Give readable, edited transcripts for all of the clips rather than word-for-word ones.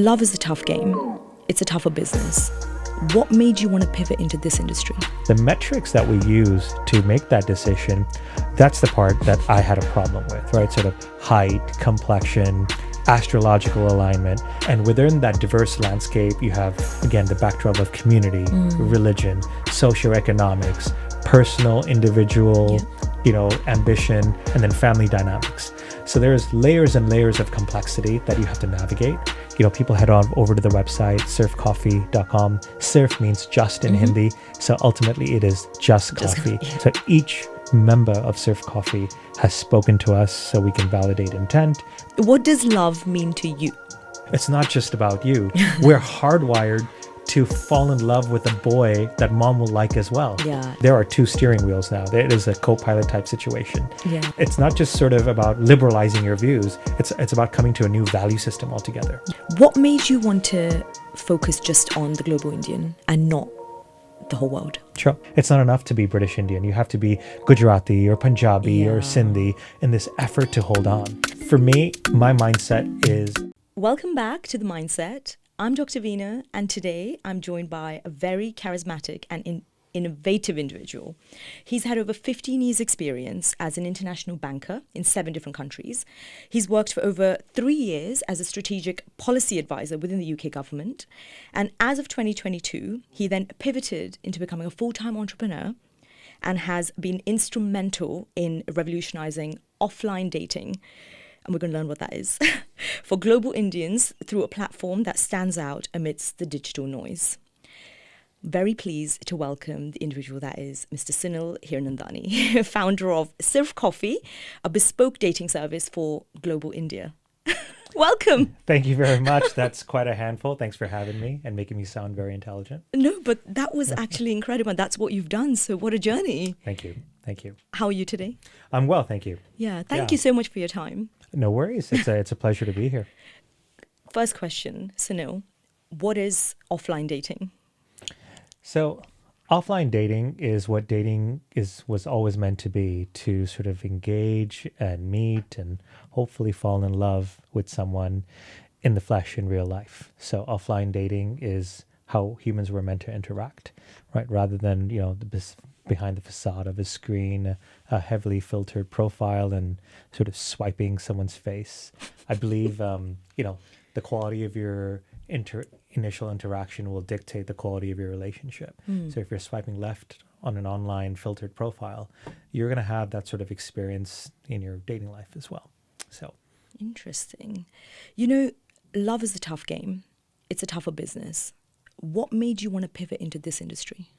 Love is a tough game. It's a tougher business. What made you want to pivot into this industry? The metrics that we use to make that decision, that's the part that I had a problem with, right? Sort of height, complexion, astrological alignment. And within that diverse landscape, you have, again, the backdrop of community, religion, socioeconomics, personal, individual, ambition, and then family dynamics. So there's layers and layers of complexity that you have to navigate. People head on over to the website, sirfcoffee.com. Sirf means just in Hindi. So ultimately it is just coffee. So each member of Sirf Coffee has spoken to us so we can validate intent. What does love mean to you? It's not just about you. We're hardwired to fall in love with a boy that mom will like as well. Yeah. There are two steering wheels now. It is a co-pilot type situation. Yeah. It's not just sort of about liberalizing your views. It's about coming to a new value system altogether. What made you want to focus just on the global Indian and not the whole world? Sure. It's not enough to be British Indian. You have to be Gujarati or Punjabi or Sindhi in this effort to hold on. For me, my mindset is... Welcome back to The Mindset. I'm Dr. Veena, and today I'm joined by a very charismatic and innovative individual. He's had over 15 years' experience as an international banker in 7 different countries. He's worked for over 3 years as a strategic policy advisor within the UK government. And as of 2022, he then pivoted into becoming a full-time entrepreneur and has been instrumental in revolutionising offline dating. And we're going to learn what that is, for global Indians through a platform that stands out amidst the digital noise. Very pleased to welcome the individual that is Mr. Sunil Hiranandani, founder of Sirf Coffee, a bespoke dating service for global India. Welcome. Thank you very much. That's quite a handful. Thanks for having me and making me sound very intelligent. No, but that was actually incredible. That's what you've done. So what a journey. Thank you. Thank you. How are you today? I'm well, thank you. Yeah, thank you so much for your time. No worries. It's a pleasure to be here. First question, Sunil, what is offline dating? So offline dating is what dating was always meant to be, to sort of engage and meet and hopefully fall in love with someone in the flesh in real life. So offline dating is how humans were meant to interact, right? Rather than, behind the facade of a screen, a heavily filtered profile and sort of swiping someone's face. I believe, the quality of your initial interaction will dictate the quality of your relationship. So if you're swiping left on an online filtered profile, you're going to have that sort of experience in your dating life as well. So interesting. Love is a tough game. It's a tougher business. What made you want to pivot into this industry?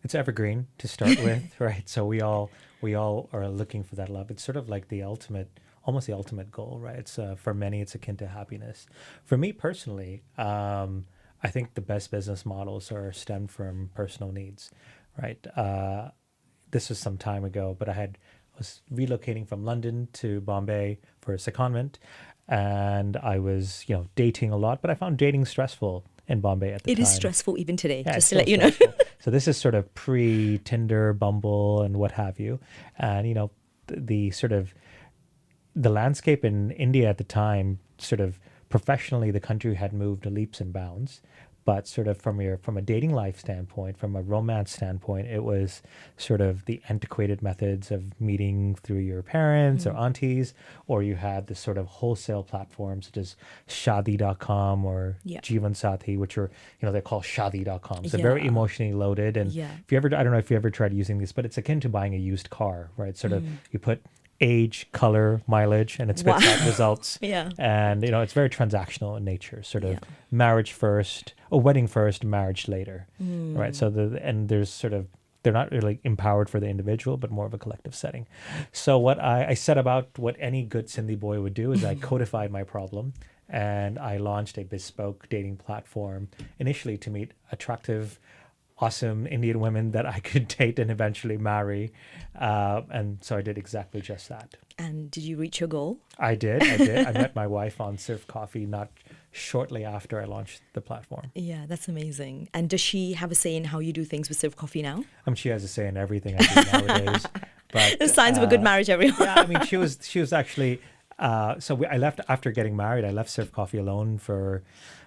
It's evergreen to start with, right? So we all are looking for that love. It's sort of like almost the ultimate goal, right? It's for many, it's akin to happiness. For me personally, I think the best business models are stemmed from personal needs, right? This was some time ago, but I was relocating from London to Bombay for a secondment, and I was, dating a lot, but I found dating stressful in Bombay at the time. It is stressful even today, just to let you know. So this is sort of pre-Tinder, Bumble, and what have you. And, the landscape in India at the time, sort of professionally, the country had moved leaps and bounds. But sort of from a dating life standpoint, from a romance standpoint, it was sort of the antiquated methods of meeting through your parents or aunties, or you had this sort of wholesale platforms such as Shadi.com or Jeevan Sathi, which are, they're called Shadi.com. So very emotionally loaded. And if you ever, I don't know if you ever tried using this, but it's akin to buying a used car, right? Sort of you put age, color, mileage, and it spits out results. And, it's very transactional in nature, sort of marriage first, or wedding first, marriage later, right? So they're not really empowered for the individual, but more of a collective setting. So what I set about what any good Sindhi boy would do is I codified my problem and I launched a bespoke dating platform initially to meet attractive, awesome Indian women that I could date and eventually marry. And so I did exactly just that. And did you reach your goal? I did. I met my wife on Sirf Coffee not shortly after I launched the platform. Yeah, that's amazing. And does she have a say in how you do things with Sirf Coffee now? She has a say in everything I do nowadays. But the signs of a good marriage, everyone. Yeah, she was actually I left after getting married. I left Sirf Coffee alone for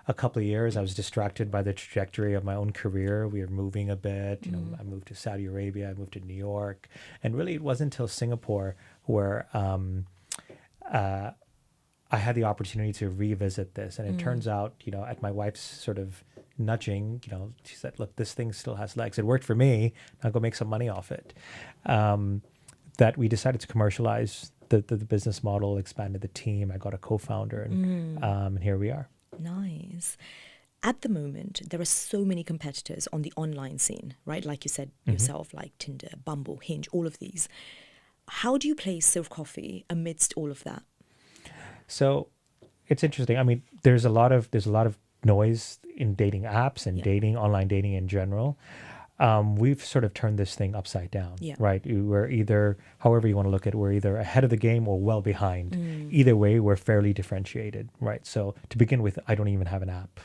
a couple of years. I was distracted by the trajectory of my own career. We were moving a bit. I moved to Saudi Arabia. I moved to New York, and really, it wasn't until Singapore where I had the opportunity to revisit this. And it turns out, at my wife's sort of nudging, she said, "Look, this thing still has legs. It worked for me. I'll go make some money off it." That we decided to commercialize the business model, expanded the team. I got a co-founder, and here we are. Nice. At the moment, there are so many competitors on the online scene, right? Like you said yourself, like Tinder, Bumble, Hinge, all of these. How do you place Sirf Coffee amidst all of that? So it's interesting. I mean, there's a lot of noise in dating apps and online dating in general. We've sort of turned this thing upside down, right? We're either, however you want to look at it, we're either ahead of the game or well behind. Either way, we're fairly differentiated, right? So to begin with, I don't even have an app,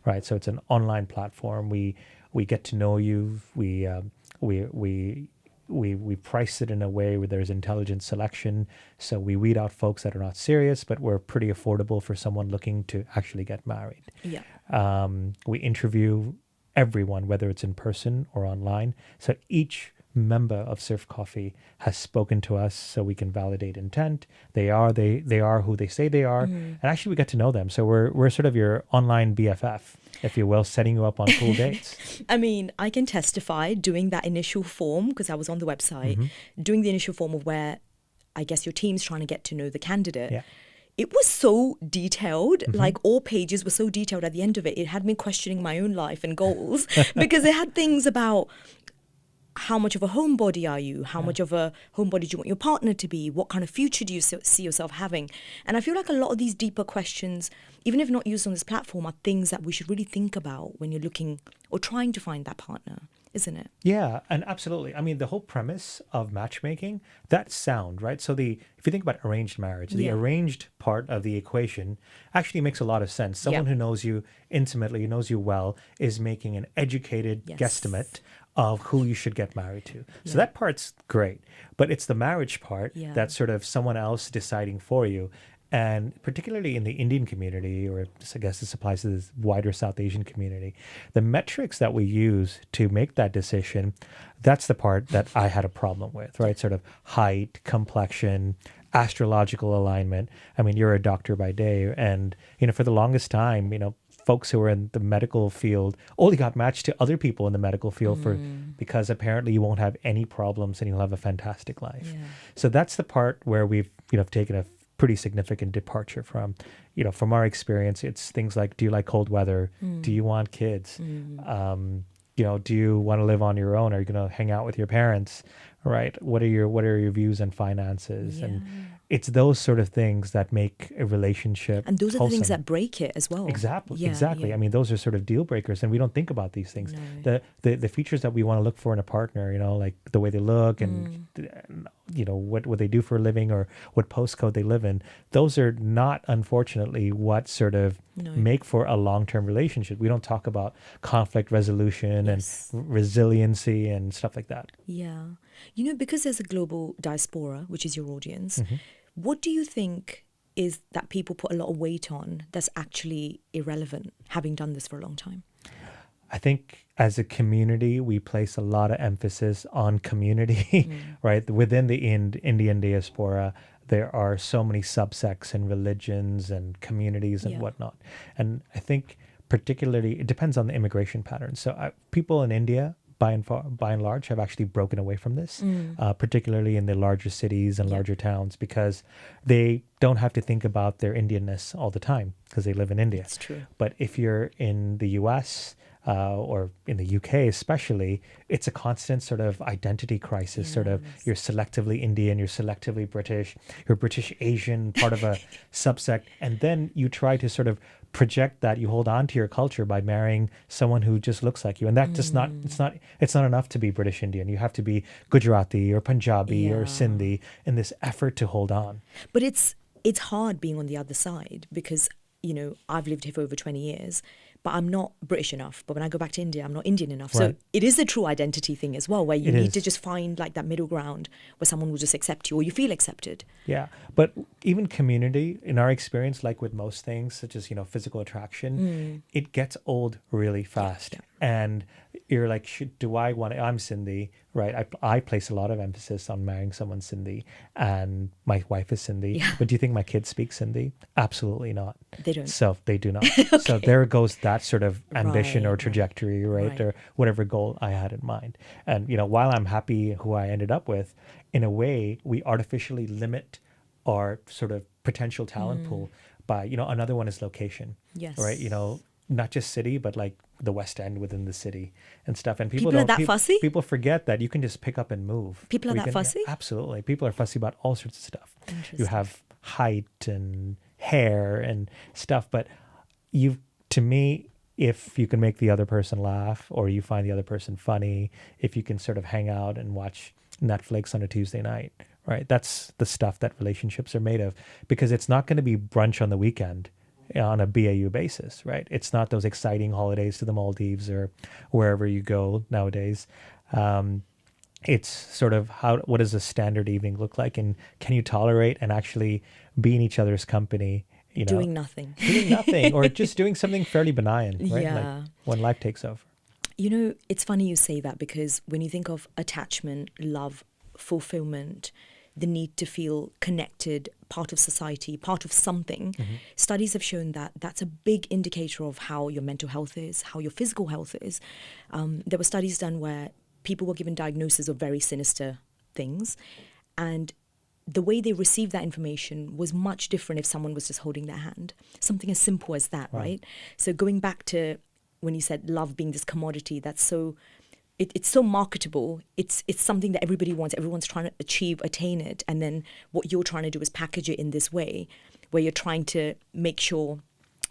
right? So it's an online platform. We get to know you. We price it in a way where there's intelligent selection. So we weed out folks that are not serious, but we're pretty affordable for someone looking to actually get married. Yeah. We interview everyone, whether it's in person or online. So each member of Sirf Coffee has spoken to us so we can validate intent. They are who they say they are. And actually we get to know them. So we're sort of your online BFF, if you will, setting you up on cool dates. I mean, I can testify doing that initial form, because I was on the website, doing the initial form of where I guess your team's trying to get to know the candidate. Yeah. It was so detailed, like all pages were so detailed at the end of it. It had me questioning my own life and goals because it had things about how much of a homebody are you? How much of a homebody do you want your partner to be? What kind of future do you see yourself having? And I feel like a lot of these deeper questions, even if not used on this platform, are things that we should really think about when you're looking or trying to find that partner, isn't it? Yeah, and absolutely. I mean, the whole premise of matchmaking, that's sound, right? So if you think about arranged marriage, the arranged part of the equation actually makes a lot of sense. Someone who knows you intimately, who knows you well, is making an educated guesstimate of who you should get married to. So that part's great, but it's the marriage part that's sort of someone else deciding for you. And particularly in the Indian community, or I guess this applies to this wider South Asian community, the metrics that we use to make that decision, that's the part that I had a problem with, right? Sort of height, complexion, astrological alignment. I mean, you're a doctor by day, and, for the longest time, folks who were in the medical field only got matched to other people in the medical field because apparently you won't have any problems and you'll have a fantastic life. So that's the part where we've, taken a pretty significant departure from. From our experience, it's things like, do you like cold weather? Do you want kids? Do you want to live on your own? Are you going to hang out with your parents? Right? What are your views on finances? And it's those sort of things that make a relationship and those are wholesome. the things that break it as well. Exactly. I mean, those are sort of deal breakers, and we don't think about these things. No. The features that we want to look for in a partner, like the way they look and what they do for a living or what postcode they live in, those are not, unfortunately, what sort of make for a long-term relationship. We don't talk about conflict resolution and resiliency and stuff like that. Yeah. Because there's a global diaspora, which is your audience, what do you think is that people put a lot of weight on that's actually irrelevant, having done this for a long time? I think as a community, we place a lot of emphasis on community, right? Within the Indian diaspora, there are so many subsects and religions and communities and whatnot. And I think particularly, it depends on the immigration patterns. So people in India, by and large, have actually broken away from this, particularly in the larger cities and larger towns, because they don't have to think about their Indianness all the time because they live in India. That's true. But if you're in the US or in the UK especially, it's a constant sort of identity crisis, sort of you're selectively Indian, you're selectively British, you're British Asian, part of a subsect, and then you try to sort of project that you hold on to your culture by marrying someone who just looks like you, and that just it's not enough to be British Indian. You have to be Gujarati or Punjabi or Sindhi in this effort to hold on. But it's hard being on the other side because I've lived here for over 20 years, but I'm not British enough. But when I go back to India, I'm not Indian enough. So Right. it is a true identity thing as well, where you It need to is. just find like that middle ground where someone will just accept you or you feel accepted. Yeah, but even community, in our experience, like with most things, such as physical attraction, it gets old really fast, yeah. and you're like, do I want? I'm Sindhi, right? I place a lot of emphasis on marrying someone Sindhi, and my wife is Sindhi. Yeah. But do you think my kids speak Sindhi? Absolutely not. They don't. So they do not. So there goes that sort of ambition or Right, trajectory, right? right. Or whatever goal I had in mind. And while I'm happy who I ended up with, in a way, we artificially limit our sort of potential talent pool by, another one is location, Yes. right? Not just city, but like the West End within the city and stuff. And People are that fussy? People forget that you can just pick up and move. People are Or you that can- fussy? Absolutely. People are fussy about all sorts of stuff. You Interesting. have height and hair and stuff, but to me, if you can make the other person laugh or you find the other person funny, if you can sort of hang out and watch Netflix on a Tuesday night, right? That's the stuff that relationships are made of, because it's not going to be brunch on the weekend on a BAU basis, right? It's not those exciting holidays to the Maldives or wherever you go nowadays. It's sort of what does a standard evening look like, and can you tolerate and actually be in each other's company, Doing nothing. doing nothing or just doing something fairly benign, right? Yeah. Like when life takes over. It's funny you say that, because when you think of attachment, love, fulfillment, the need to feel connected, part of society, part of something, studies have shown that that's a big indicator of how your mental health is, how your physical health is. There were studies done where people were given diagnoses of very sinister things, and the way they received that information was much different if someone was just holding their hand. Something as simple as that, right? So going back to when you said love being this commodity, that's so, it's so marketable. It's something that everybody wants. Everyone's trying to attain it. And then what you're trying to do is package it in this way, where you're trying to make sure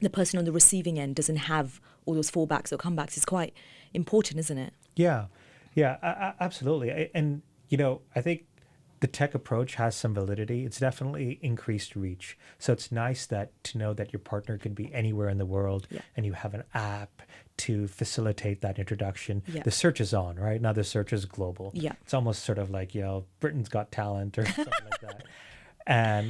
the person on the receiving end doesn't have all those fallbacks or comebacks. Is quite important, isn't it? Yeah, absolutely. And, I think the tech approach has some validity. It's definitely increased reach. So it's nice to know that your partner could be anywhere in the world, and you have an app to facilitate that introduction. Yeah. The search is on, right? Now the search is global. Yeah. It's almost sort of like, Britain's Got Talent or something like that.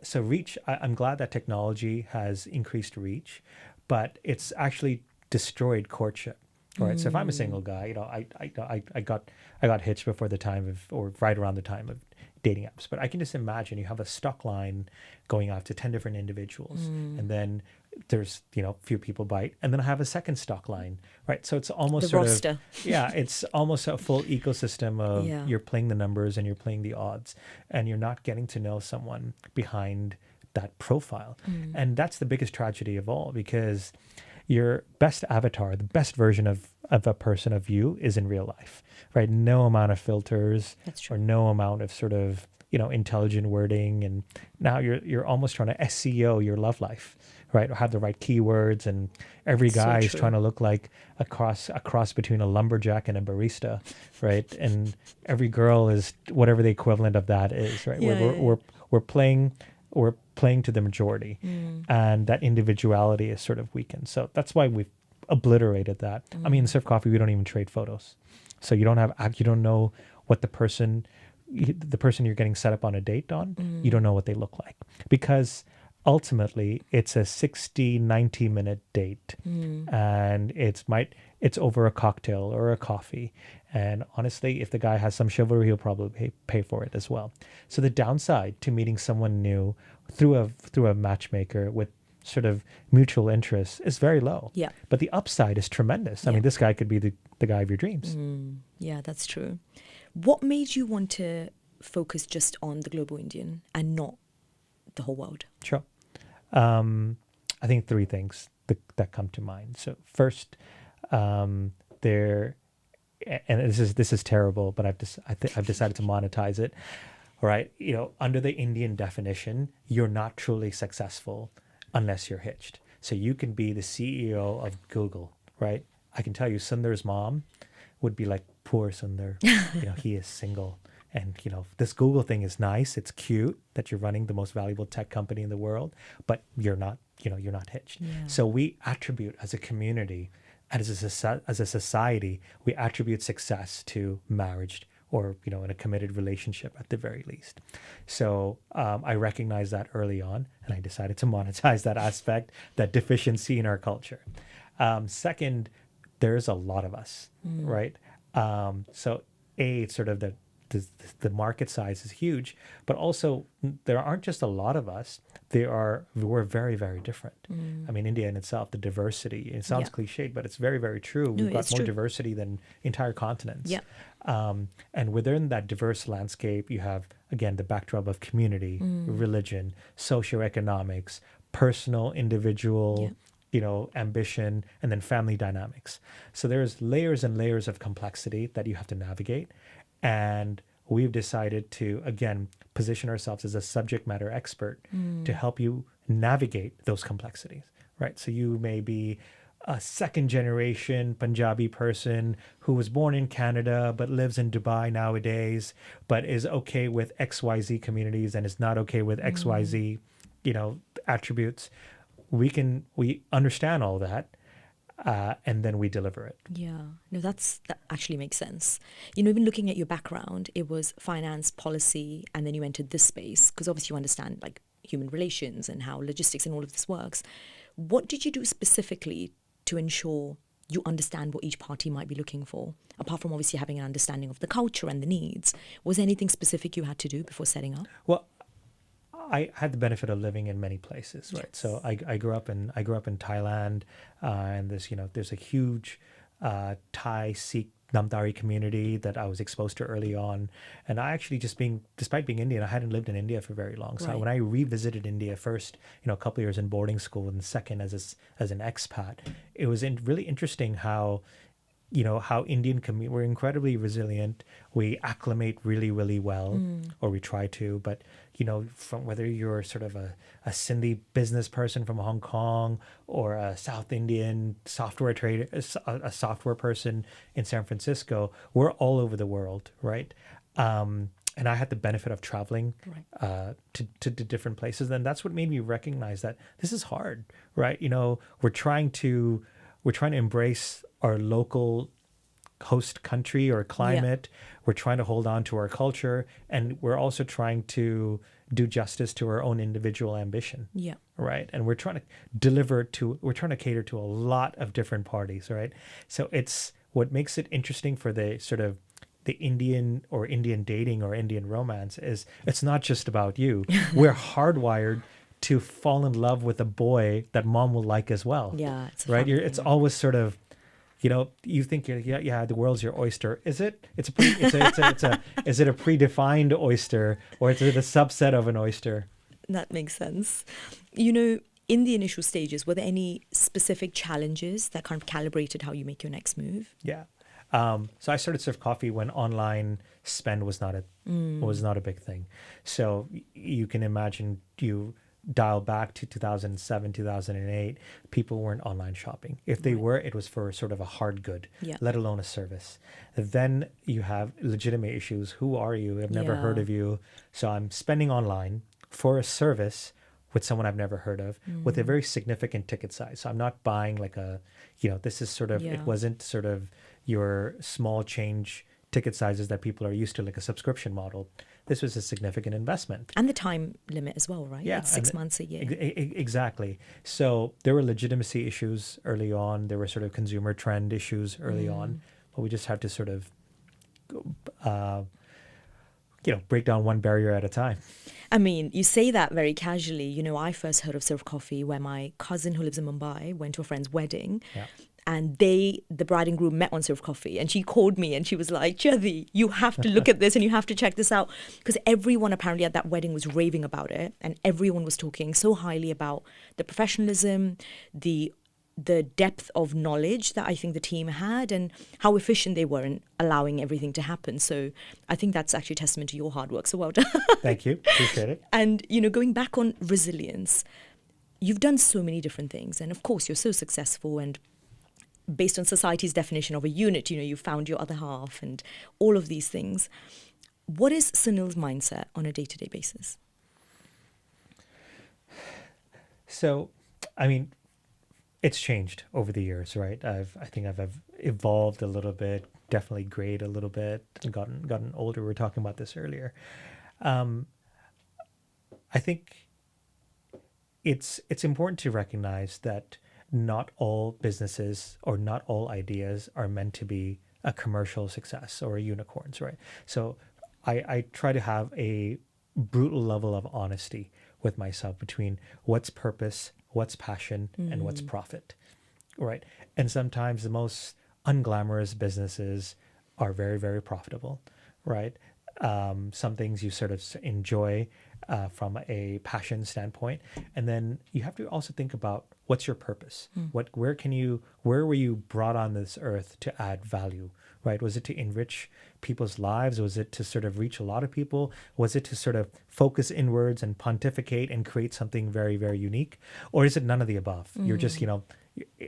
So reach, I'm glad that technology has increased reach, but it's actually destroyed courtship. Right. So if I'm a single guy, I got hitched before the time of, or right around the time of dating apps. But I can just imagine you have a stock line going out to 10 different individuals, and then there's few people bite, and then I have a second stock line. Right. So it's almost The roster. It's almost a full ecosystem of Yeah. you're playing the numbers and you're playing the odds, and you're not getting to know someone behind that profile. And that's the biggest tragedy of all, because your best avatar, the best version of a person, of you, is in real life, right? No amount of filters or no amount of sort of, intelligent wording. And now you're almost trying to SEO your love life, right? Or have the right keywords. And every guy is trying to look like a cross between a lumberjack and a barista, right? And every girl is whatever the equivalent of that is, right? We're playing to the majority, and that individuality is sort of weakened. So that's why we've obliterated that. I mean, in Sirf Coffee, we don't even trade photos. So you don't know what the person you're getting set up on a date on, you don't know what they look like, because ultimately it's a 60-90 minute date, and it's over a cocktail or a coffee. And honestly, if the guy has some chivalry, he'll probably pay for it as well. So the downside to meeting someone new through a matchmaker with sort of mutual interests is very low. Yeah. But the upside is tremendous. I mean, this guy could be the guy of your dreams. Yeah, that's true. What made you want to focus just on the global Indian and not the whole world? Sure. I think three things that come to mind. So first, and this is terrible, but I've decided to monetize it. All right, under the Indian definition, you're not truly successful unless you're hitched. So you can be the CEO of Google, right? I can tell you, Sundar's mom would be like, poor Sundar, he is single. And, this Google thing is nice. It's cute that you're running the most valuable tech company in the world, but you're not you're not hitched. Yeah. So we attribute as a community, and as a society, we attribute success to marriage or in a committed relationship at the very least. So I recognized that early on, and I decided to monetize that aspect, that deficiency in our culture. Second, there's a lot of us, right? So it's sort of the market size is huge, but also there aren't just a lot of us. We're very, very different. I mean, India in itself, the diversity, it sounds cliched, but it's very, very true. No, We've got it's more true. diversity than entire continents. Yeah. And within that diverse landscape, you have, again, the backdrop of community, religion, socioeconomics, personal, individual, ambition, and then family dynamics. So there's layers and layers of complexity that you have to navigate. And we've decided to, again, position ourselves as a subject matter expert to help you navigate those complexities, right? So you may be a second generation Punjabi person who was born in Canada but lives in Dubai nowadays, but is okay with XYZ communities and is not okay with XYZ, attributes. We understand all that. And then we deliver it. Yeah, no, that actually makes sense. Even looking at your background, it was finance, policy, and then you entered this space because obviously you understand like human relations and how logistics and all of this works. What did you do specifically to ensure you understand what each party might be looking for? Apart from obviously having an understanding of the culture and the needs, was there anything specific you had to do before setting up? Well, I had the benefit of living in many places, right? Yes. So I grew up in Thailand, and there's a huge Thai Sikh Namdari community that I was exposed to early on, and I actually despite being Indian, I hadn't lived in India for very long. So Right. when I revisited India first, a couple of years in boarding school, and second as an expat, it was really interesting how Indian we're incredibly resilient. We acclimate really, really well, or we try to. But, from whether you're sort of a Sindhi business person from Hong Kong or a South Indian software trader, a software person in San Francisco, we're all over the world, right? And I had the benefit of traveling to different places. And that's what made me recognize that this is hard, right? We're trying to embrace our local host country or climate. We're trying to hold on to our culture, and we're also trying to do justice to our own individual ambition. Yeah. Right. And we're trying to cater to a lot of different parties, right? So it's what makes it interesting for the sort of the Indian dating or Indian romance is it's not just about you. We're hardwired to fall in love with a boy that mom will like as well. Yeah, it's right. It's always sort of, you think the world's your oyster. Is it? Is it a predefined oyster, or is it a subset of an oyster? That makes sense. In the initial stages, were there any specific challenges that kind of calibrated how you make your next move? Yeah. So I started Sirf Coffee when online spend was not a big thing. So you can imagine you dial back to 2007, 2008, people weren't online shopping. If they were, it was for sort of a hard good, let alone a service. Then you have legitimate issues. Who are you? I've never heard of you. So I'm spending online for a service with someone I've never heard of with a very significant ticket size. So I'm not buying like this is sort of, it wasn't sort of your small change ticket sizes that people are used to, like a subscription model. This was a significant investment. And the time limit as well, right? Yeah. It's 6 months a year. Exactly. So there were legitimacy issues early on. There were sort of consumer trend issues early on. But we just had to sort of, break down one barrier at a time. I mean, you say that very casually. I first heard of Sirf Coffee where my cousin who lives in Mumbai went to a friend's wedding. Yeah. And the bride and groom met on Sirf Coffee, and she called me and she was like, Chadi, you have to look at this and you have to check this out. Because everyone apparently at that wedding was raving about it, and everyone was talking so highly about the professionalism, the depth of knowledge that I think the team had, and how efficient they were in allowing everything to happen. So I think that's actually a testament to your hard work. So well done. Thank you. Appreciate it. And, going back on resilience, you've done so many different things. And of course, you're so successful, and based on society's definition of a unit, you found your other half and all of these things. What is Sunil's mindset on a day-to-day basis? So I mean, it's changed over the years, right? I think I've evolved a little bit, definitely grayed a little bit, and gotten older. We were talking about this earlier. Um, I think it's important to recognize that not all businesses or not all ideas are meant to be a commercial success or unicorns, right? So I try to have a brutal level of honesty with myself between what's purpose, what's passion, and what's profit, right? And sometimes the most unglamorous businesses are very, very profitable, right? Some things you sort of enjoy from a passion standpoint, and then you have to also think about what's your purpose. Where were you brought on this earth to add value, right? Was it to enrich people's lives? Was it to sort of reach a lot of people? Was it to sort of focus inwards and pontificate and create something very, very unique? Or is it none of the above? You're just,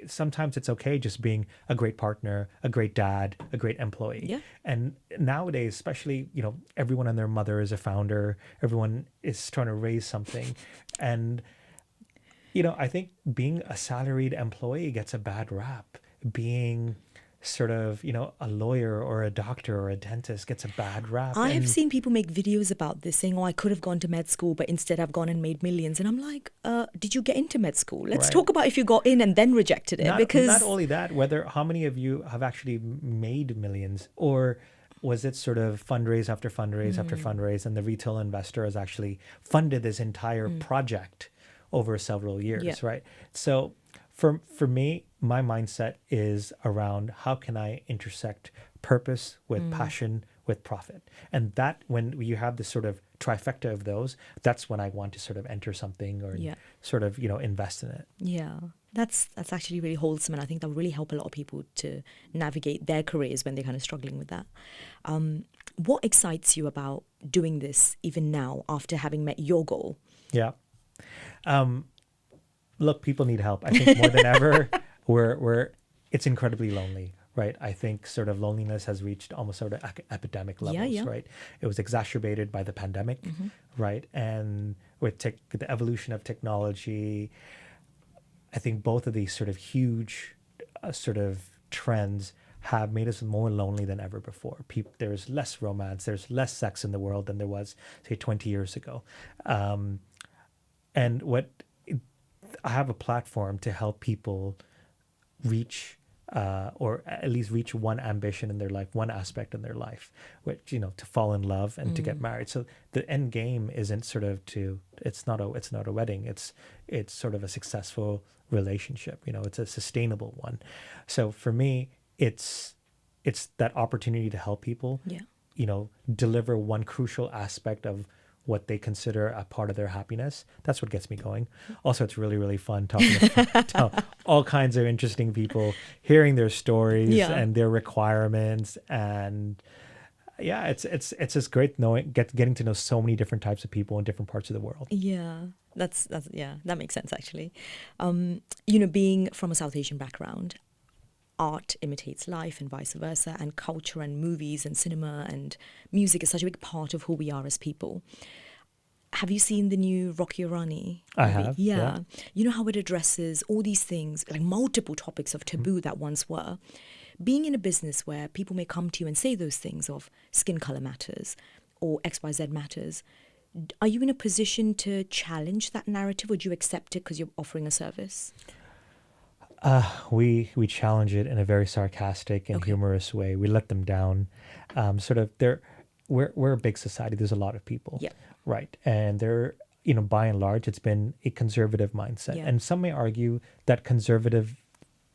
sometimes it's okay just being a great partner, a great dad, a great employee. Yeah. And nowadays, especially, everyone and their mother is a founder. Everyone is trying to raise something. And, I think being a salaried employee gets a bad rap. Being sort of, a lawyer or a doctor or a dentist gets a bad rap. I have seen people make videos about this saying, I could have gone to med school, but instead I've gone and made millions. And I'm like, did you get into med school? Let's talk about if you got in and then rejected it. Because not only that, how many of you have actually made millions, or was it sort of fundraise after fundraise after fundraise, and the retail investor has actually funded this entire project over several years, right? So for me, my mindset is around how can I intersect purpose with passion with profit, and that when you have this sort of trifecta of those, that's when I want to sort of enter something or sort of invest in it. Yeah, that's actually really wholesome, and I think that will really help a lot of people to navigate their careers when they're kind of struggling with that. What excites you about doing this even now after having met your goal? Yeah. Look, people need help. I think more than ever, it's incredibly lonely, right? I think sort of loneliness has reached almost sort of epidemic levels, right? It was exacerbated by the pandemic, right? And with the evolution of technology, I think both of these sort of huge sort of trends have made us more lonely than ever before. There's less romance, there's less sex in the world than there was, say, 20 years ago. And I have a platform to help people reach or at least reach one ambition in their life, one aspect in their life, which, to fall in love and to get married. So the end game isn't sort of it's not a wedding. It's sort of a successful relationship. It's a sustainable one. So for me, it's that opportunity to help people, deliver one crucial aspect of what they consider a part of their happiness. That's what gets me going. Also, it's really, really fun talking to all kinds of interesting people, hearing their stories and their requirements. And it's just great getting to know so many different types of people in different parts of the world. Yeah, that makes sense actually. Being from a South Asian background, art imitates life and vice versa, and culture and movies and cinema and music is such a big part of who we are as people. Have you seen the new Rocky Rani? I have. Yeah. You know how it addresses all these things, like multiple topics of taboo that once were. Being in a business where people may come to you and say those things of skin color matters or XYZ matters, are you in a position to challenge that narrative, or do you accept it because you're offering a service? We challenge it in a very sarcastic and humorous way. We let them down. We're a big society. There's a lot of people, right? And they're, by and large, it's been a conservative mindset. And some may argue that conservative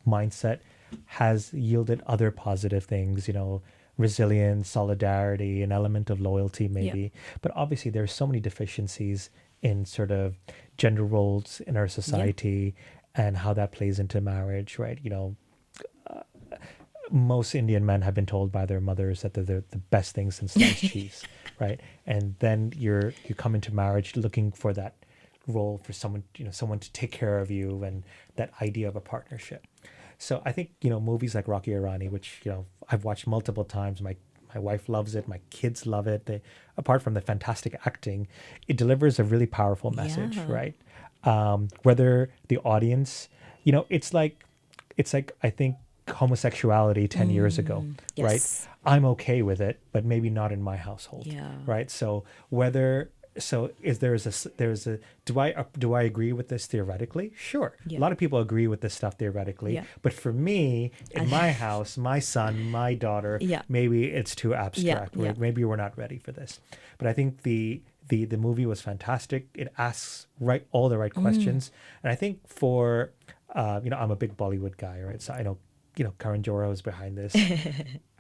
mindset has yielded other positive things, resilience, solidarity, an element of loyalty maybe. But obviously there's so many deficiencies in sort of gender roles in our society and how that plays into marriage, right? Most Indian men have been told by their mothers that they're the best thing since sliced cheese, right? And then you come into marriage looking for that role for someone, someone to take care of you, and that idea of a partnership. So I think, movies like Rocky Rani, which, I've watched multiple times, my wife loves it, my kids love it. Apart from the fantastic acting, it delivers a really powerful message, right? Whether the audience, it's like I think homosexuality 10 years ago, right? Yes. I'm okay with it, but maybe not in my household, Yeah. right? So whether so is there's a do I agree with this theoretically? Sure. Yeah. A lot of people agree with this stuff theoretically, Yeah. but for me, in my house, my son, my daughter, Yeah. maybe it's too abstract. Yeah. Maybe we're not ready for this. But I think the movie was fantastic. It asks all the right questions, and I think for I'm a big Bollywood guy, right? So I know Karan Johar is behind this.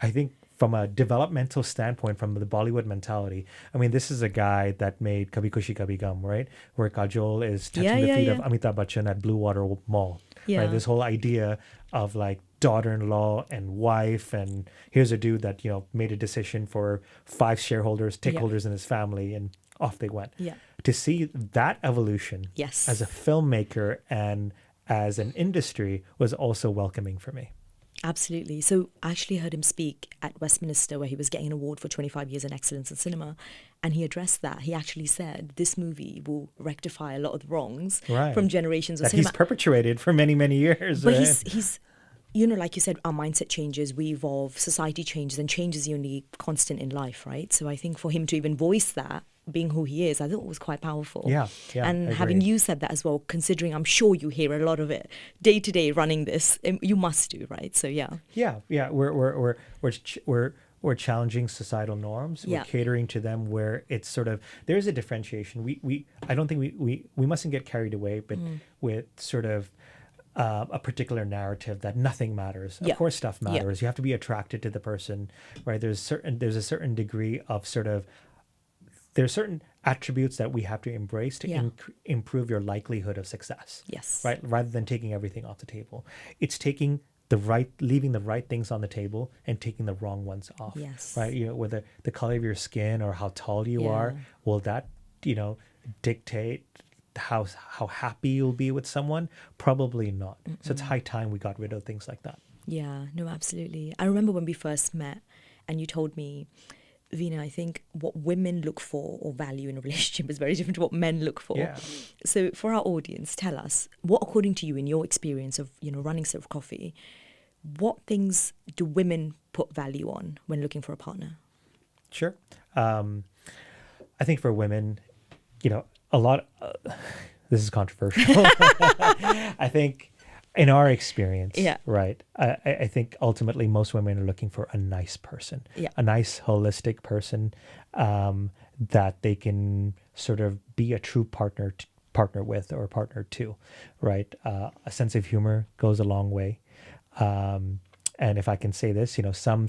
I think from a developmental standpoint, from the Bollywood mentality, I mean, this is a guy that made Kabhi Khushi Kabhi Gum, right? Where Kajol is touching the feet of Amitabh Bachchan at Blue Water Mall, Yeah. right? This whole idea of like daughter-in-law and wife, and here's a dude that made a decision for 5 stakeholders in his family, and off they went. Yeah. To see that evolution Yes. as a filmmaker and as an industry was also welcoming for me. Absolutely. So I actually heard him speak at Westminster, where he was getting an award for 25 years in excellence in cinema. And he addressed that. He actually said this movie will rectify a lot of the wrongs from generations of that cinema. He's perpetuated for many, many years. But right? he's like you said, our mindset changes, we evolve, society changes, and change is the only constant in life, right? So I think for him to even voice that, being who he is, I thought it was quite powerful. Yeah, and I having agree. you said that as well, considering I'm sure you hear a lot of it day to day running this, you must do, right? So yeah. We're challenging societal norms. We're catering to them where it's sort of there's a differentiation. I don't think we mustn't get carried away, but with sort of a particular narrative that nothing matters. Of course, stuff matters. You have to be attracted to the person, right? There's a certain degree of there's certain attributes that we have to embrace to improve your likelihood of success. Yes. Right. Rather than taking everything off the table, it's leaving the right things on the table and taking the wrong ones off. Yes. Right. Whether the color of your skin or how tall you are, will that dictate how happy you'll be with someone? Probably not. So it's high time we got rid of things like that. Yeah, no, absolutely. I remember when we first met and you told me, Veena, I think what women look for or value in a relationship is very different to what men look for. Yeah. So for our audience, tell us, what according to you, in your experience of running Sirf Coffee, what things do women put value on when looking for a partner? Sure. I think for women, a lot. This is controversial. I think in our experience, right, I think ultimately most women are looking for a nice person, a nice holistic person that they can sort of be a true partner with or partner to, right? A sense of humor goes a long way. And if I can say this, some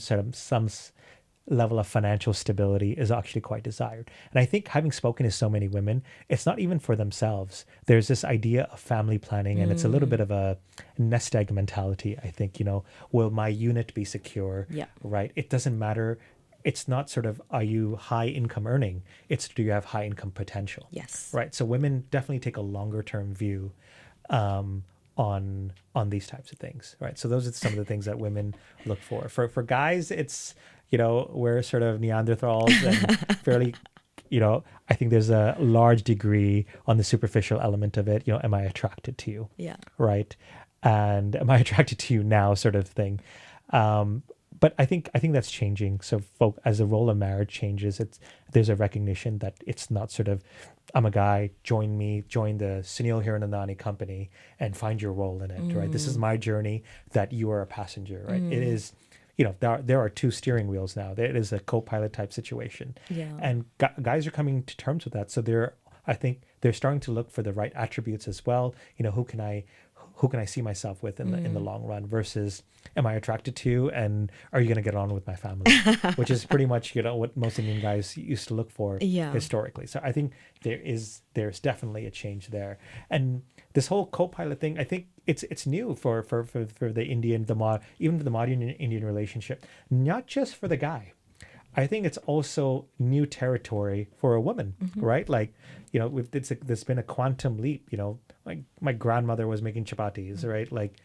level of financial stability is actually quite desired. And I think having spoken to so many women, it's not even for themselves. There's this idea of family planning, and it's a little bit of a nest egg mentality. I think, will my unit be secure? Yeah. Right. It doesn't matter. It's not sort of, are you high income earning? It's, do you have high income potential? Yes. Right. So women definitely take a longer term view on these types of things. Right. So those are some of the things that women look for. For guys, it's, we're sort of Neanderthals and fairly, I think there's a large degree on the superficial element of it. Am I attracted to you? Yeah. Right. And am I attracted to you now, sort of thing. But I think that's changing. So as the role of marriage changes, there's a recognition that it's not sort of, I'm a guy, join the Sunil Hiranandani company and find your role in it, right? This is my journey, that you are a passenger, right? It is, there are 2 steering wheels now. It is a co-pilot type situation. Yeah. And guys are coming to terms with that. So I think they're starting to look for the right attributes as well. Who can I see myself with in the long run, versus am I attracted to you and are you going to get on with my family, which is pretty much what most Indian guys used to look for historically. So I think there's definitely a change there. And this whole co-pilot thing, I think it's new for the Indian, even for the modern Indian relationship, not just for the guy. I think it's also new territory for a woman, right? Like, there's been a quantum leap. Like my grandmother was making chapatis, right? Like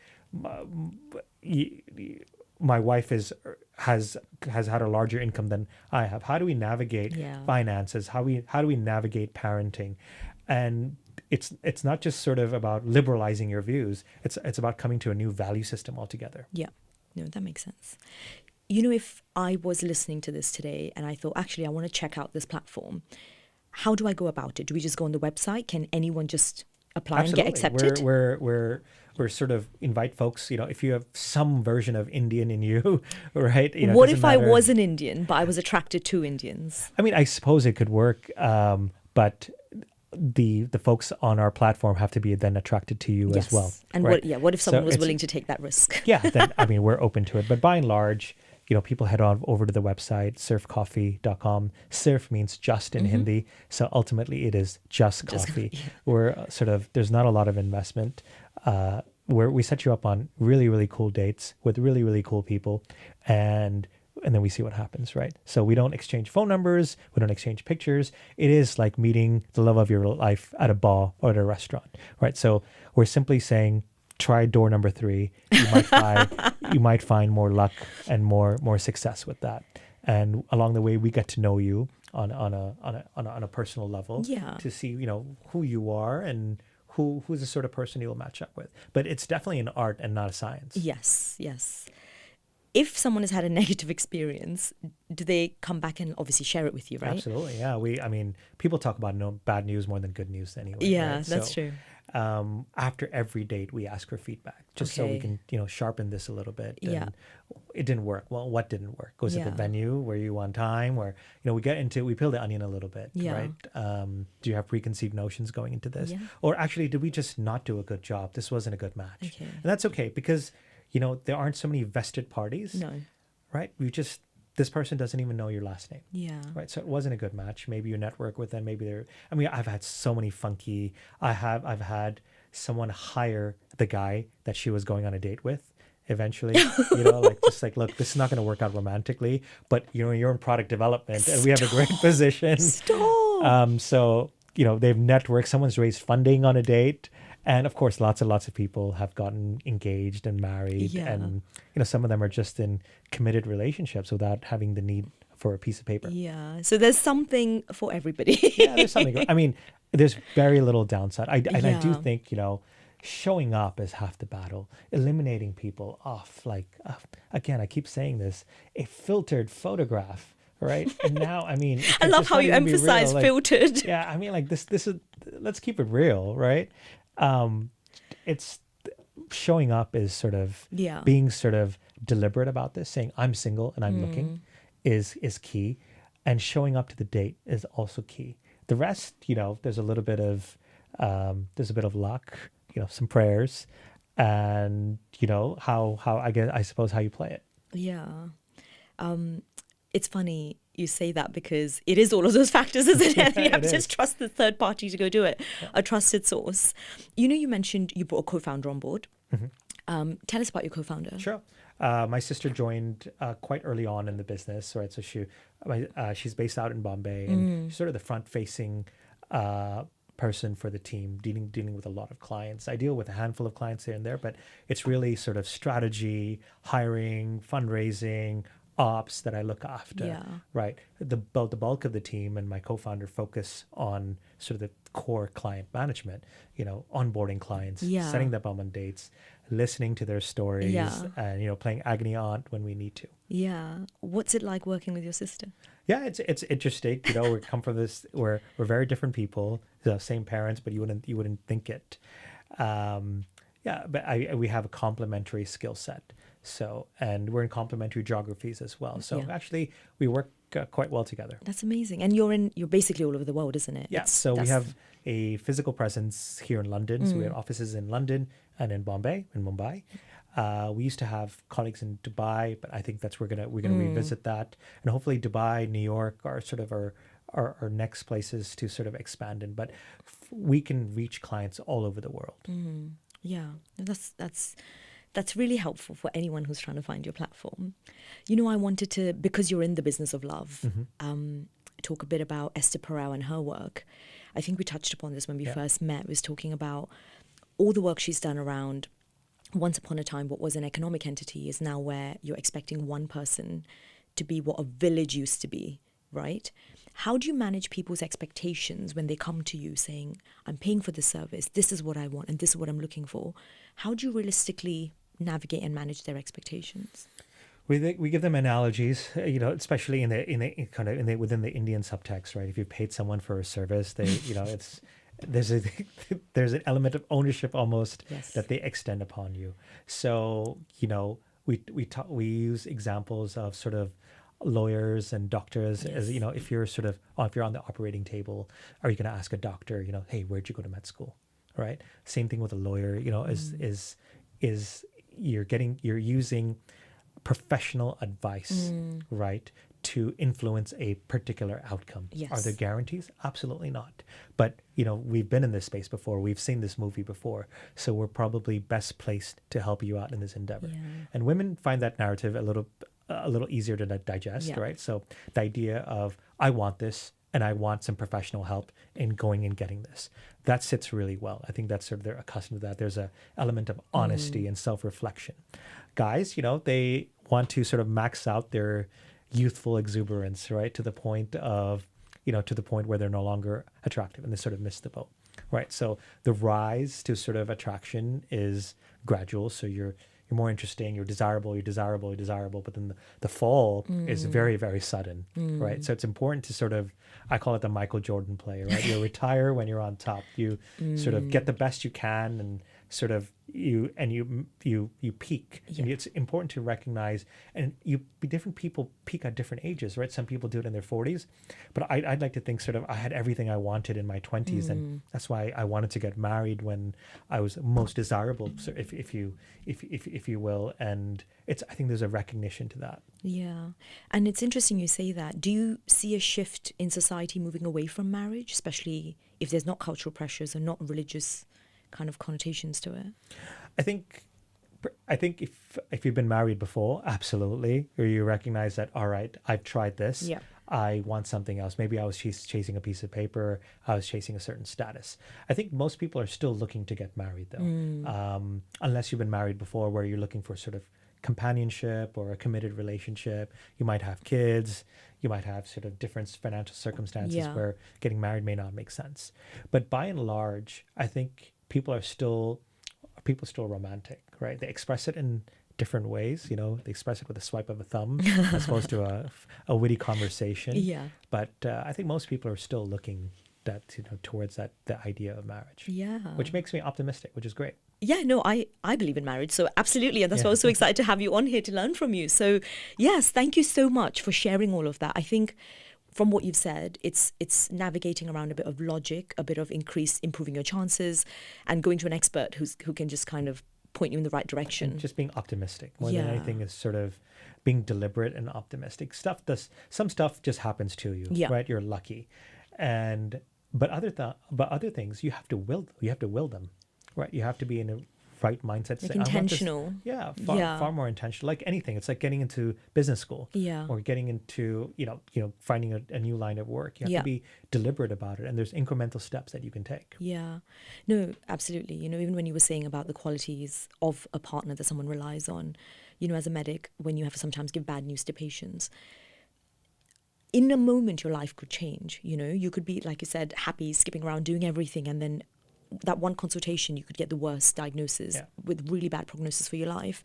my wife has had a larger income than I have. How do we navigate finances? How do we navigate parenting? And it's not just sort of about liberalizing your views. It's about coming to a new value system altogether. Yeah. No, that makes sense. You know, if I was listening to this today and I thought, actually, I want to check out this platform, how do I go about it? Do we just go on the website? Can anyone just apply and get accepted? We're sort of invite folks, if you have some version of Indian in you, right? It What doesn't if I matter. was an Indian, but I was attracted to Indians? I mean, I suppose it could work, but the folks on our platform have to be then attracted to you as well. And right? what if someone So was it's- willing to take that risk? Yeah, then I mean, we're open to it. But by and large, people head on over to the website, sirfcoffee.com. Sirf means just in Hindi. So ultimately it is just coffee. Yeah. We're there's not a lot of investment. Where we set you up on really, really cool dates with really, really cool people. And then we see what happens, right? So we don't exchange phone numbers. We don't exchange pictures. It is like meeting the love of your life at a bar or at a restaurant, right? So we're simply saying, try door number 3. You might find more luck and more success with that. And along the way, we get to know you on a personal level. Yeah. To see who you are and who's the sort of person you'll match up with. But it's definitely an art and not a science. Yes, yes. If someone has had a negative experience, do they come back and obviously share it with you, right? Absolutely, yeah. I mean, people talk about bad news more than good news anyway. Yeah, right? that's true. After every date, we ask for feedback just so we Okay. can, sharpen this a little bit. And Yeah. it didn't work. Well, what didn't work? Was it the Yeah. venue? Were you on time? Or, we peel the onion a little bit, Yeah. right? Do you have preconceived notions going into this? Yeah. Or actually, did we just not do a good job? This wasn't a good match. Okay. And that's okay because, there aren't so many vested parties. No. Right? This person doesn't even know your last name. Yeah. Right. So it wasn't a good match. Maybe you network with them. Maybe I've had so many I've had someone hire the guy that she was going on a date with eventually, look, this is not going to work out romantically, but you're in product development and we have a great position. Stop. So, they've networked, someone's raised funding on a date. And of course, lots and lots of people have gotten engaged and married. Yeah. And, some of them are just in committed relationships without having the need for a piece of paper. Yeah. So there's something for everybody. Yeah, there's something. I mean, there's very little downside. I do Yeah. think, showing up is half the battle. Eliminating people off, again, I keep saying this, a filtered photograph, right? And now, I mean, I love how you emphasize filtered. Yeah, I mean, this is, let's keep it real, right? It's showing up is sort of Yeah. being sort of deliberate about this, saying I'm single and I'm looking is key, and showing up to the date is also key. The rest, there's a little bit of luck, some prayers, and how I suppose how you play it. Yeah. It's funny you say that because it is all of those factors, isn't it? You have to just trust the third party to go do it, a trusted source. You mentioned you brought a co-founder on board. Tell us about your co-founder. Sure. My sister joined quite early on in the business, right? So she's based out in Bombay, and she's sort of the front-facing person for the team, dealing with a lot of clients. I deal with a handful of clients here and there, but it's really sort of strategy, hiring, fundraising, ops that I look after. Yeah. Right. The bulk of the team and my co-founder focus on sort of the core client management, onboarding clients, Yeah. setting them up on dates, listening to their stories, Yeah. and playing agony aunt when we need to. Yeah. What's it like working with your sister? Yeah, it's interesting. We come from this. We're very different people, the same parents, but you wouldn't think it. But we have a complementary skill set. So, and we're in complementary geographies as well. So Yeah. actually, we work quite well together. That's amazing. And you're basically all over the world, isn't it? Yeah. So we have a physical presence here in London. So we have offices in London and in Bombay, in Mumbai. We used to have colleagues in Dubai, but I think we're gonna revisit that, and hopefully Dubai, New York are sort of our next places to sort of expand in. But we can reach clients all over the world. Yeah, that's really helpful for anyone who's trying to find your platform. I wanted to, because you're in the business of love, talk a bit about Esther Perel and her work. I think we touched upon this when we first met. We was talking about all the work she's done around once upon a time what was an economic entity is now where you're expecting one person to be what a village used to be right? How do you manage people's expectations when they come to you saying, I'm paying for this service, this is what I want, and this is what I'm looking for? How do you realistically navigate and manage their expectations? We give them analogies, especially within the Indian subtext, right? If you paid someone for a service, they, it's there's a there's an element of ownership almost Yes. that they extend upon you. So we use examples of sort of lawyers and doctors as Yes. if you're if you're on the operating table, are you going to ask a doctor, hey, where'd you go to med school, right? Same thing with a lawyer, is you're using professional advice, right, to influence a particular outcome. Yes. Are there guarantees? Absolutely not. But, we've been in this space before. We've seen this movie before. So we're probably best placed to help you out in this endeavor. Yeah. And women find that narrative a little easier to digest, Yeah. right? So the idea of, I want this and I want some professional help in going and getting this. That sits really well. I think that's they're accustomed to that. There's a element of honesty and self-reflection. Guys, they want to sort of max out their youthful exuberance, right? To the point where they're no longer attractive and they sort of miss the boat, right? So the rise to sort of attraction is gradual. So you're more interesting, you're desirable, but then the fall is very, very sudden, right? So it's important to sort of, I call it the Michael Jordan play, right? You retire when you're on top. You sort of get the best you can and sort of you peak. Yeah. And it's important to recognize, and different people peak at different ages, right? Some people do it in their 40s, but I'd like to think sort of I had everything I wanted in my 20s, and that's why I wanted to get married when I was most desirable, so if you will. And I think there's a recognition to that. Yeah. And it's interesting you say that. Do you see a shift in society moving away from marriage, especially if there's not cultural pressures and not religious kind of connotations to it? I think if you've been married before, absolutely, or you recognize that, all right, I've tried this. Yeah. I want something else. Maybe I was chasing a piece of paper. I was chasing a certain status. I think most people are still looking to get married, though, unless you've been married before, where you're looking for sort of companionship or a committed relationship. You might have kids. You might have sort of different financial circumstances where getting married may not make sense. But by and large, I think people still romantic, right? They express it in different ways. They express it with a swipe of a thumb as opposed to a witty conversation. Yeah. But I think most people are still looking towards the idea of marriage. Yeah. Which makes me optimistic, which is great. Yeah, no, I believe in marriage. So absolutely. And that's why I was so excited to have you on here to learn from you. So yes, thank you so much for sharing all of that. I think from what you've said, it's navigating around a bit of logic, a bit of improving your chances, and going to an expert who can just kind of point you in the right direction. And just being optimistic more than anything is sort of being deliberate and optimistic. Some stuff just happens to you, right? You're lucky, but other things you have to will them, right? You have to be in a right mindset. Like intentional. Far more intentional. Like anything, it's like getting into business school, or getting into finding a new line of work. You have to be deliberate about it, and there's incremental steps that you can take. Yeah, no, absolutely. Even when you were saying about the qualities of a partner that someone relies on, as a medic, when you have to sometimes give bad news to patients, in a moment your life could change. You could be, like you said, happy, skipping around, doing everything, and then that one consultation, you could get the worst diagnosis with really bad prognosis for your life.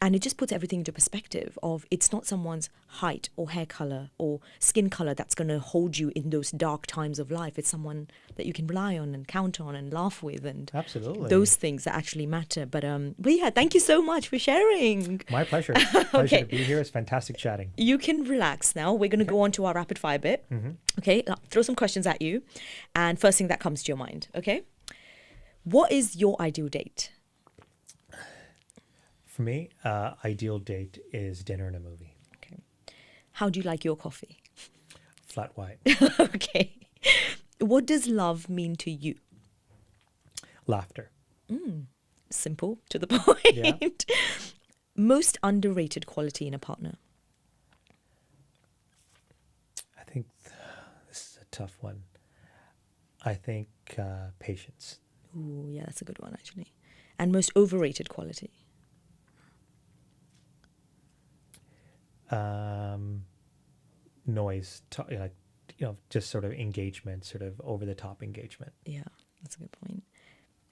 And it just puts everything into perspective of it's not someone's height or hair color or skin color that's going to hold you in those dark times of life. It's someone that you can rely on and count on and laugh with, and absolutely those things that actually matter. But yeah, thank you so much for sharing. My pleasure. Pleasure to be here. It's fantastic chatting. You can relax now. We're going to go on to our rapid fire bit. Okay, I'll throw some questions at you, and first thing that comes to your mind. Okay, what is your ideal date? For me, ideal date is dinner and a movie. Okay. How do you like your coffee? Flat white. Okay. What does love mean to you? Laughter. Simple, to the point. Yeah. Most underrated quality in a partner? I think this is a tough one. I think patience. Ooh, yeah, that's a good one, actually. And most overrated quality? noise, like, just sort of engagement, sort of over the top engagement. Yeah, that's a good point.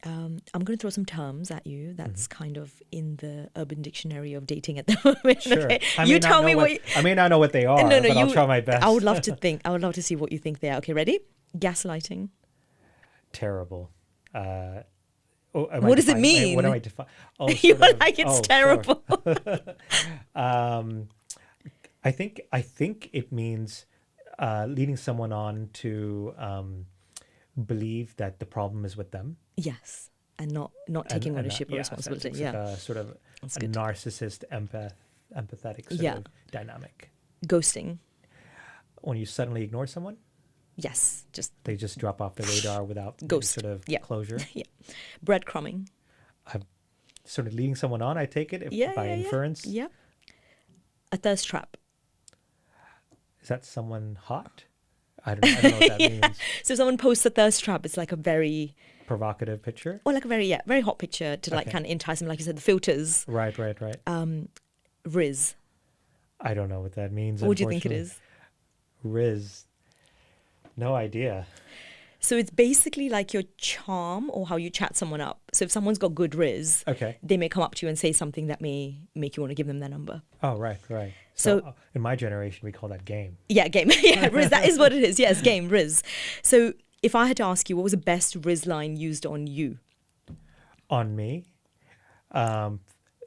I'm going to throw some terms at you that's kind of in the Urban Dictionary of dating at the moment. Sure. Okay? I You may tell not me know what. I may not know what they are, No, but I'll try my best. I would love to see what you think they are. Okay, ready? Gaslighting. Terrible. What does it mean? What am I defining? Oh, You sort were of- like, it's oh, terrible. I think it means leading someone on to believe that the problem is with them. Yes, and not taking ownership or yeah, responsibility. It's Yeah, like a sort of That's a good. narcissist, empathetic sort Yeah. of dynamic. Ghosting. When you suddenly ignore someone, Yes, just they just drop off the radar without any Ghost. sort of Yeah. closure. breadcrumbing. Sort of leading someone on, I take it, by inference. Yeah. A thirst trap. Is that someone hot? I don't know what that means. So if someone posts a thirst trap, it's like a very, Provocative picture. or like a very hot picture to like Okay. kind of entice them. Like you said, the filters. Right. Riz. I don't know what that means. What do you think it unfortunately. is? Riz. No idea. So it's basically like your charm or how you chat someone up. So if someone's got good riz, Okay. they may come up to you and say something that may make you want to give them their number. Oh, right. So- In my generation, we call that game. Yeah, game. Yeah, riz. That is what it is. Yes, game, riz. So if I had to ask you, what was the best riz line used on you? On me,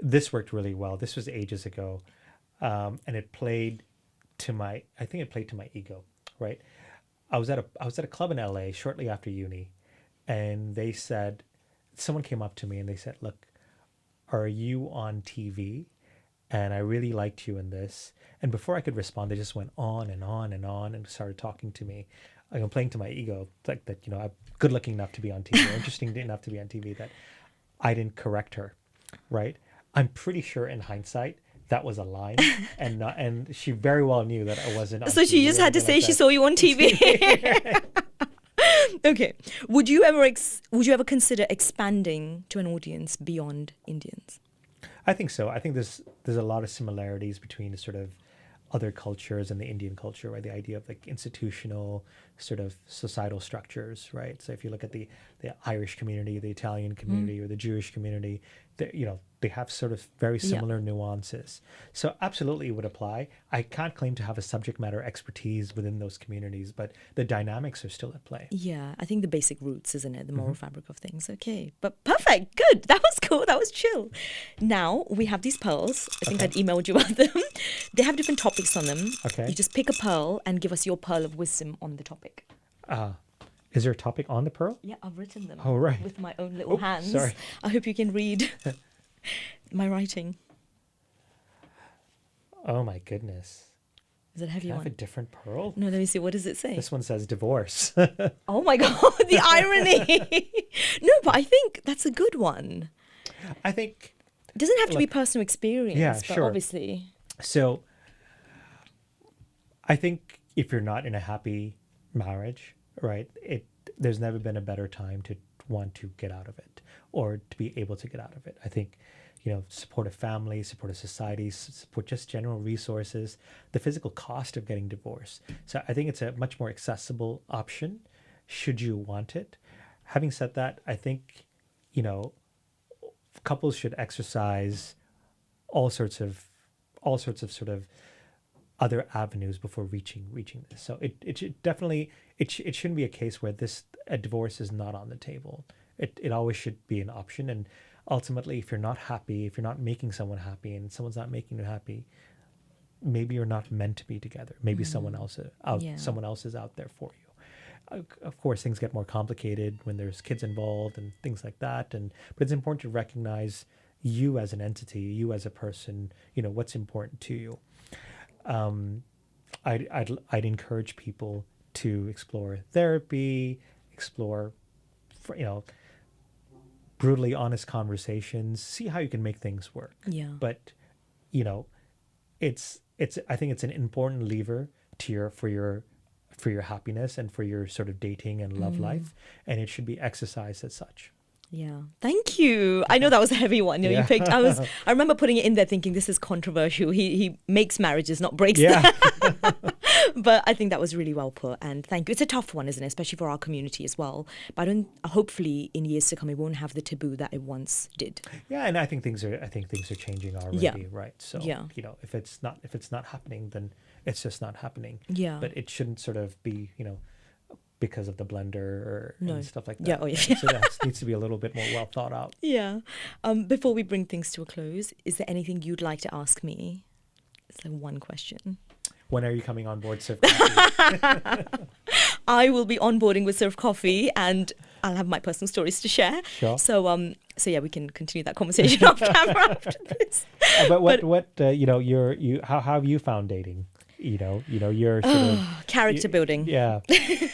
this worked really well. This was ages ago, and it played to my. I think it played to my ego. Right. I was at a club in LA shortly after uni, and they said, someone came up to me and they said, "Look, are you on TV? And I really liked you in this." And before I could respond, they just went on and on and on and started talking to me. I'm playing to my ego, like that. I'm good looking enough to be on TV, or interesting enough to be on TV. That I didn't correct her, right? I'm pretty sure in hindsight that was a line, and she very well knew that I wasn't. On So she TV just or had to anything say like she that. saw you on TV. Okay. Would you ever consider expanding to an audience beyond Indians? I think so. I think there's a lot of similarities between the sort of other cultures and the Indian culture, right? The idea of like institutional sort of societal structures, right? So if you look at the Irish community, the Italian community, or the Jewish community, they have sort of very similar nuances. So absolutely it would apply. I can't claim to have a subject matter expertise within those communities, but the dynamics are still at play. Yeah, I think the basic roots, isn't it? The moral fabric of things. Okay, but perfect. Good. That was cool. That was chill. Now we have these pearls. I think I'd emailed you about them. They have different topics on them. Okay. You just pick a pearl and give us your pearl of wisdom on the topic. Is there a topic on the pearl? Yeah, I've written them. Oh, right. With my own little hands. sorry. I hope you can read my writing. Oh my goodness. Is it a heavy Do I have a one? different pearl? No, let me see. What does it say? This one says divorce. Oh my God, the irony. No, but I think that's a good one. I think It doesn't have to be Look, personal experience, yeah, but sure. obviously. so. I think if you're not in a happy marriage, right, there's never been a better time to want to get out of it or to be able to get out of it. I think, support a family, support a society, support just general resources, the physical cost of getting divorced. So I think it's a much more accessible option should you want it. Having said that, I think, couples should exercise all sorts of sort of other avenues before reaching this. So it should definitely it shouldn't be a case where a divorce is not on the table. It always should be an option. And ultimately, if you're not happy, if you're not making someone happy, and someone's not making you happy, maybe you're not meant to be together. Maybe someone else is out there for you. Of course, things get more complicated when there's kids involved and things like that. But it's important to recognize you as an entity, you as a person. What's important to you. I'd encourage people to explore therapy, explore, brutally honest conversations, see how you can make things work. Yeah. But, I think it's an important lever for your happiness and for your sort of dating and love life, and it should be exercised as such. Yeah. Thank you. I know that was a heavy one. You Yeah. picked. I remember putting it in there thinking this is controversial. He makes marriages, not breaks Yeah. them. But I think that was really well put, and thank you. It's a tough one, isn't it? Especially for our community as well. But I don't. Hopefully, in years to come, it won't have the taboo that it once did. Yeah, and I think things are changing already, Yeah. right? So Yeah. if it's not happening, then it's just not happening. Yeah. But it shouldn't sort of be, because of the blender or No. and stuff like that. Yeah, oh, yeah. Right? So that needs to be a little bit more well thought out. Yeah. Before we bring things to a close, is there anything you'd like to ask me? It's like one question. When are you coming on board, Sirf Coffee? I will be onboarding with Sirf Coffee, and I'll have my personal stories to share. Sure. So yeah, we can continue that conversation off camera after this. How have you found dating? You're sort of Character building. Yeah.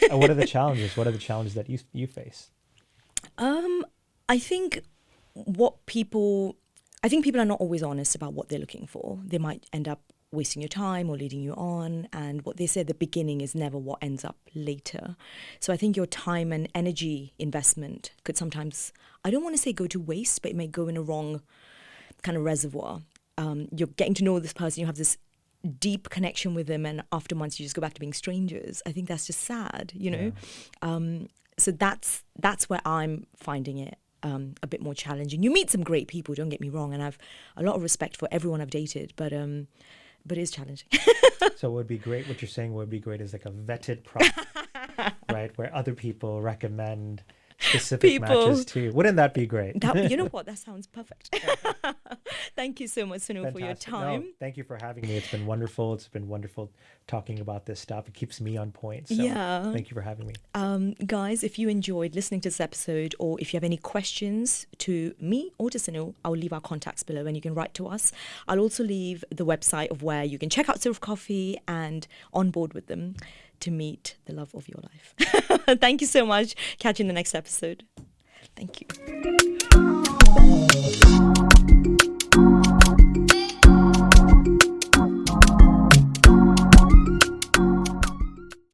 What are the challenges? What are the challenges that you face? I think people are not always honest about what they're looking for. They might end up wasting your time or leading you on, and what they say at the beginning is never what ends up later. So I think your time and energy investment could sometimes, I don't want to say go to waste, but it may go in a wrong kind of reservoir. You're getting to know this person, you have this deep connection with them, and after months you just go back to being strangers. I think that's just sad, Yeah. So that's where I'm finding it a bit more challenging. You meet some great people, don't get me wrong, and I've a lot of respect for everyone I've dated, but it is challenging. So what you're saying would be great is like a vetted process, right? Where other people recommend specific matches too. Wouldn't that be great? You know what? That sounds perfect. Thank you so much, Sunil, for your time. No, thank you for having me. It's been wonderful. It's been wonderful talking about this stuff. It keeps me on point. So Yeah. thank you for having me. Guys, if you enjoyed listening to this episode, or if you have any questions to me or to Sunil, I'll leave our contacts below and you can write to us. I'll also leave the website of where you can check out Sirf Coffee and on board with them to meet the love of your life. Thank you so much. Catch you in the next episode. Thank you.